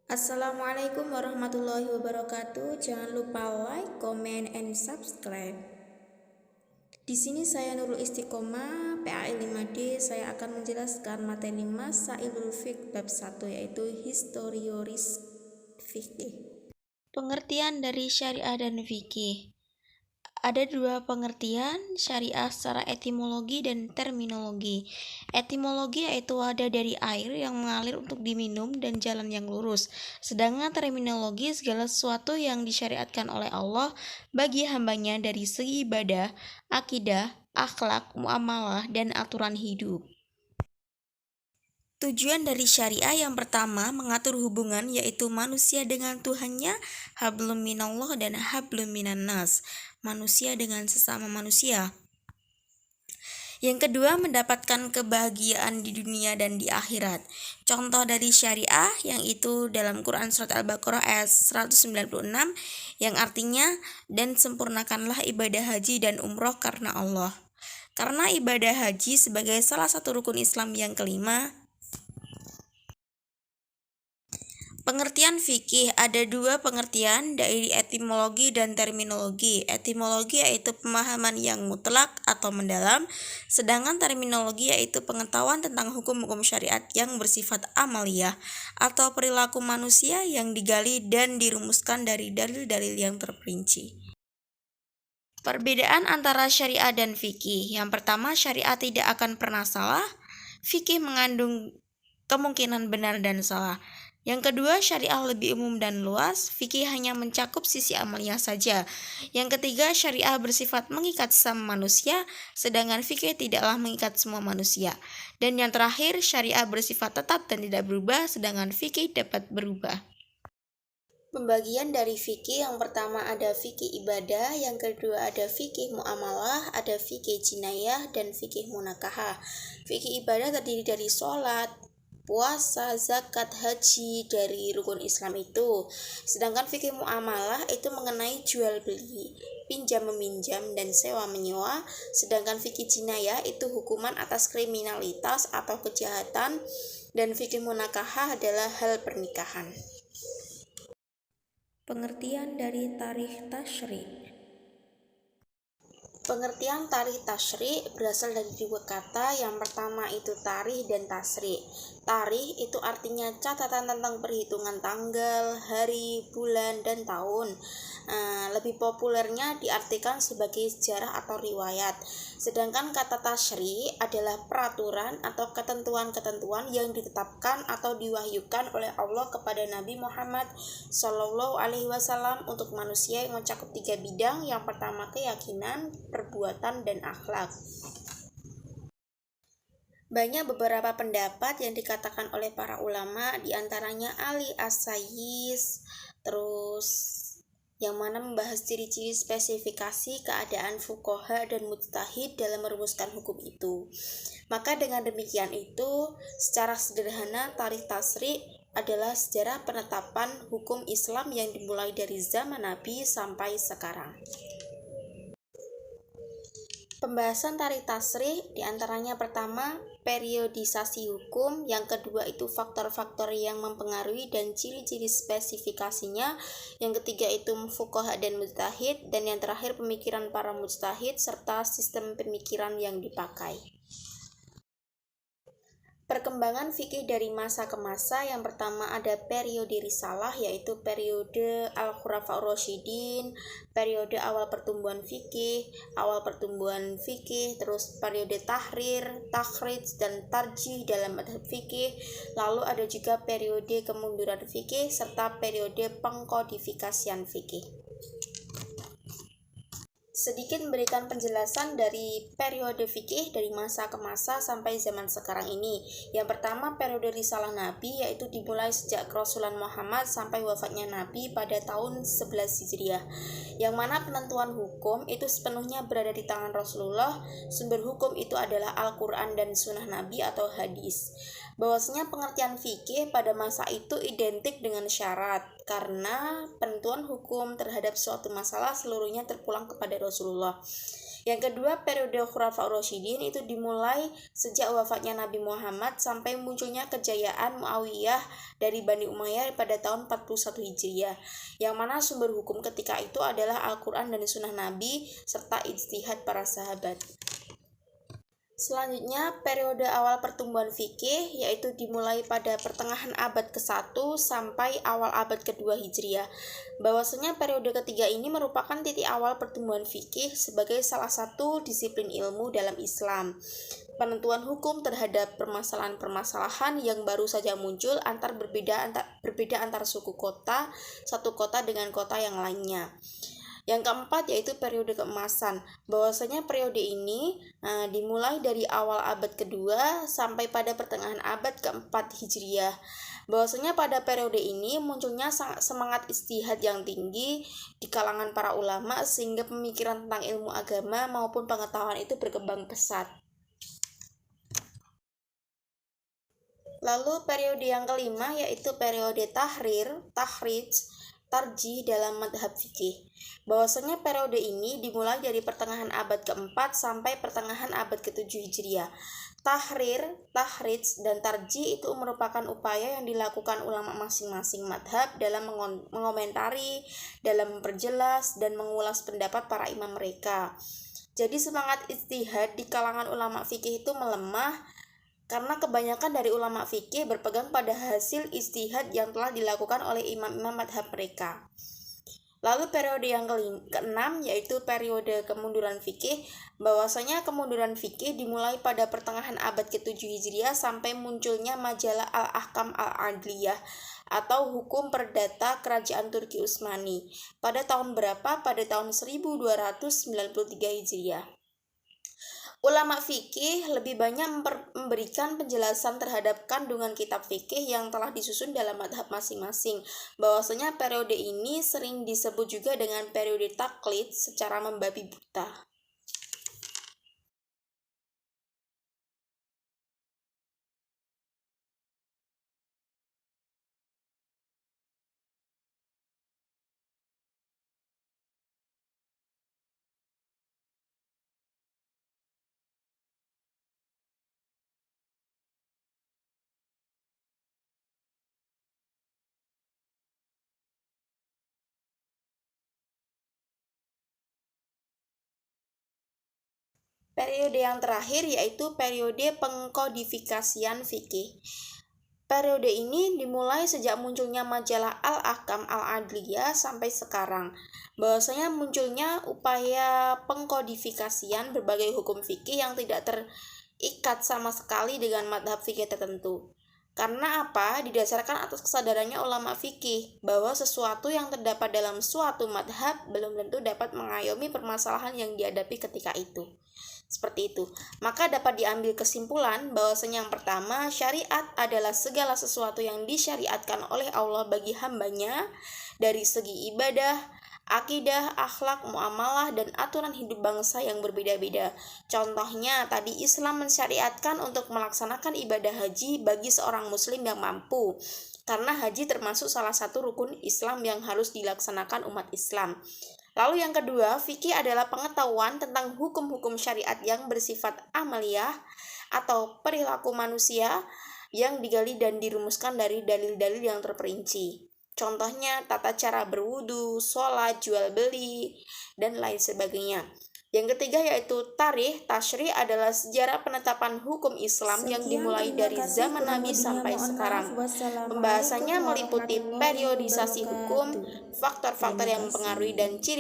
Assalamualaikum warahmatullahi wabarakatuh. Jangan lupa like, comment, and subscribe. Di sini saya Nurul Istiqomah, PAI 5D. Saya akan menjelaskan materi Masailul Fiqh bab 1, yaitu Historioris Fikih. Pengertian dari syariah dan fikih. Ada dua pengertian syariah secara etimologi dan terminologi. Etimologi yaitu wadah dari air yang mengalir untuk diminum dan jalan yang lurus. Sedangkan terminologi segala sesuatu yang disyariatkan oleh Allah bagi hambanya dari segi ibadah, akidah, akhlak, muamalah, dan aturan hidup. Tujuan dari syariah yang pertama mengatur hubungan yaitu manusia dengan Tuhannya, hablum minallah dan hablum minan nas, manusia dengan sesama manusia. Yang kedua, mendapatkan kebahagiaan di dunia dan di akhirat. Contoh dari syariah yang itu dalam Quran Surat Al-Baqarah ayat 196 yang artinya, dan sempurnakanlah ibadah haji dan umroh karena Allah. Karena ibadah haji sebagai salah satu rukun Islam yang kelima. Pengertian fikih ada dua pengertian dari etimologi dan terminologi. Etimologi yaitu pemahaman yang mutlak atau mendalam, sedangkan terminologi yaitu pengetahuan tentang hukum-hukum syariat yang bersifat amaliyah atau perilaku manusia yang digali dan dirumuskan dari dalil-dalil yang terperinci. Perbedaan antara syariah dan fikih. Yang pertama, syariah tidak akan pernah salah, fikih mengandung kemungkinan benar dan salah. Yang kedua, syariah lebih umum dan luas, fikih hanya mencakup sisi amaliyah saja. Yang ketiga, syariah bersifat mengikat sesama manusia, sedangkan fikih tidaklah mengikat semua manusia. Dan yang terakhir, syariah bersifat tetap dan tidak berubah, sedangkan fikih dapat berubah. Pembagian dari fikih yang pertama ada fikih ibadah, yang kedua ada fikih muamalah, ada fikih jinayah, dan fikih munakahah. Fikih ibadah terdiri dari sholat, puasa, zakat, haji dari rukun Islam itu. Sedangkan fikih muamalah itu mengenai jual beli, pinjam meminjam, dan sewa menyewa. Sedangkan fikih jinayah itu hukuman atas kriminalitas atau kejahatan, dan fikih munakahah adalah hal pernikahan. Pengertian dari tarikh tasyri'. Pengertian tarikh tasyri' berasal dari dua kata. Yang pertama itu tarikh dan tasri'. Tarikh itu artinya catatan tentang perhitungan tanggal, hari, bulan, dan tahun. Lebih populernya diartikan sebagai sejarah atau riwayat. Sedangkan kata tasyri' adalah peraturan atau ketentuan-ketentuan yang ditetapkan atau diwahyukan oleh Allah kepada Nabi Muhammad SAW untuk manusia yang mencakup tiga bidang. Yang pertama keyakinan, perbuatan, dan akhlak. Banyak beberapa pendapat yang dikatakan oleh para ulama, diantaranya Ali As-Sayis, terus yang mana membahas ciri-ciri spesifikasi keadaan fuqaha dan mujtahid dalam merumuskan hukum itu. Maka dengan demikian itu, secara sederhana tarikh tasyri' adalah sejarah penetapan hukum Islam yang dimulai dari zaman Nabi sampai sekarang. Pembahasan tarikh tasyri' diantaranya pertama, periodisasi hukum, yang kedua itu faktor-faktor yang mempengaruhi dan ciri-ciri spesifikasinya, yang ketiga itu fuqaha dan mujtahid, dan yang terakhir pemikiran para mujtahid serta sistem pemikiran yang dipakai. Perkembangan fikih dari masa ke masa, yang pertama ada periode risalah yaitu periode Al-Khulafaur Rasyidin, periode awal pertumbuhan fikih, terus periode tahrir, takhrij, dan tarjih dalam madhab fikih. Lalu ada juga periode kemunduran fikih serta periode pengkodifikasian fikih. Sedikit memberikan penjelasan dari periode fikih dari masa ke masa sampai zaman sekarang ini. Yang pertama, periode risalah Nabi yaitu dimulai sejak kerasulan Muhammad sampai wafatnya Nabi pada tahun 11 Hijriah. Yang mana penentuan hukum itu sepenuhnya berada di tangan Rasulullah. Sumber hukum itu adalah Al-Quran dan Sunnah Nabi atau hadis. Bahwasanya pengertian fikih pada masa itu identik dengan syarat, karena penentuan hukum terhadap suatu masalah seluruhnya terpulang kepada Rasulullah. Yang kedua, periode Khulafaur Rasyidin itu dimulai sejak wafatnya Nabi Muhammad sampai munculnya kejayaan Muawiyah dari Bani Umayyah pada tahun 41 Hijriah, yang mana sumber hukum ketika itu adalah Al-Quran dan Sunnah Nabi serta ijtihad para sahabat. Selanjutnya, periode awal pertumbuhan fikih yaitu dimulai pada pertengahan abad ke-1 sampai awal abad ke-2 Hijriah. Bahwasanya periode ketiga ini merupakan titik awal pertumbuhan fikih sebagai salah satu disiplin ilmu dalam Islam. Penentuan hukum terhadap permasalahan-permasalahan yang baru saja muncul berbeda antar suku kota, satu kota dengan kota yang lainnya. Yang keempat yaitu periode keemasan. Bahwasanya periode ini dimulai dari awal abad kedua sampai pada pertengahan abad keempat Hijriah. Bahwasanya pada periode ini munculnya semangat ijtihad yang tinggi di kalangan para ulama sehingga pemikiran tentang ilmu agama maupun pengetahuan itu berkembang pesat. Lalu periode yang kelima yaitu periode tahrij, tarjih dalam madhab fikih. Bahwasanya periode ini dimulai dari pertengahan abad keempat sampai pertengahan abad ke-7 Hijriah. Tahrij, dan tarjih itu merupakan upaya yang dilakukan ulama masing-masing madhab dalam mengomentari, dalam memperjelas, dan mengulas pendapat para imam mereka. Jadi semangat ijtihad di kalangan ulama fikih itu melemah karena kebanyakan dari ulama fikih berpegang pada hasil ijtihad yang telah dilakukan oleh imam-imam madhab mereka. Lalu periode yang keenam yaitu periode kemunduran fikih. Bahwasanya kemunduran fikih dimulai pada pertengahan abad ke-7 Hijriah sampai munculnya majalah Al-Ahkam Al-Adliyah atau hukum perdata kerajaan Turki Utsmani. Pada tahun berapa? Pada tahun 1293 Hijriah. Ulama fikih lebih banyak memberikan penjelasan terhadap kandungan kitab fikih yang telah disusun dalam madhab masing-masing. Bahwasanya periode ini sering disebut juga dengan periode taklid secara membabi buta. Periode yang terakhir yaitu periode pengkodifikasian fikih. Periode ini dimulai sejak munculnya majalah Al-Ahkam Al-Adliyah sampai sekarang. Bahwasanya munculnya upaya pengkodifikasian berbagai hukum fikih yang tidak terikat sama sekali dengan madhab fikih tertentu. Karena apa? Didasarkan atas kesadarannya ulama fikih bahwa sesuatu yang terdapat dalam suatu madhab belum tentu dapat mengayomi permasalahan yang dihadapi ketika itu. Seperti itu. Maka dapat diambil kesimpulan bahwasanya yang pertama, syariat adalah segala sesuatu yang disyariatkan oleh Allah bagi hambanya dari segi ibadah, akidah, akhlak, muamalah, dan aturan hidup bangsa yang berbeda-beda. Contohnya, tadi Islam mensyariatkan untuk melaksanakan ibadah haji bagi seorang muslim yang mampu, karena haji termasuk salah satu rukun Islam yang harus dilaksanakan umat Islam. Lalu yang kedua, fikih adalah pengetahuan tentang hukum-hukum syariat yang bersifat amaliyah atau perilaku manusia yang digali dan dirumuskan dari dalil-dalil yang terperinci. Contohnya tata cara berwudu, sholat, jual beli, dan lain sebagainya. Yang ketiga yaitu tasyri adalah sejarah penetapan hukum Islam yang dimulai dari zaman Nabi sampai sekarang. Pembahasannya meliputi periodisasi hukum, faktor-faktor yang mempengaruhi dan ciri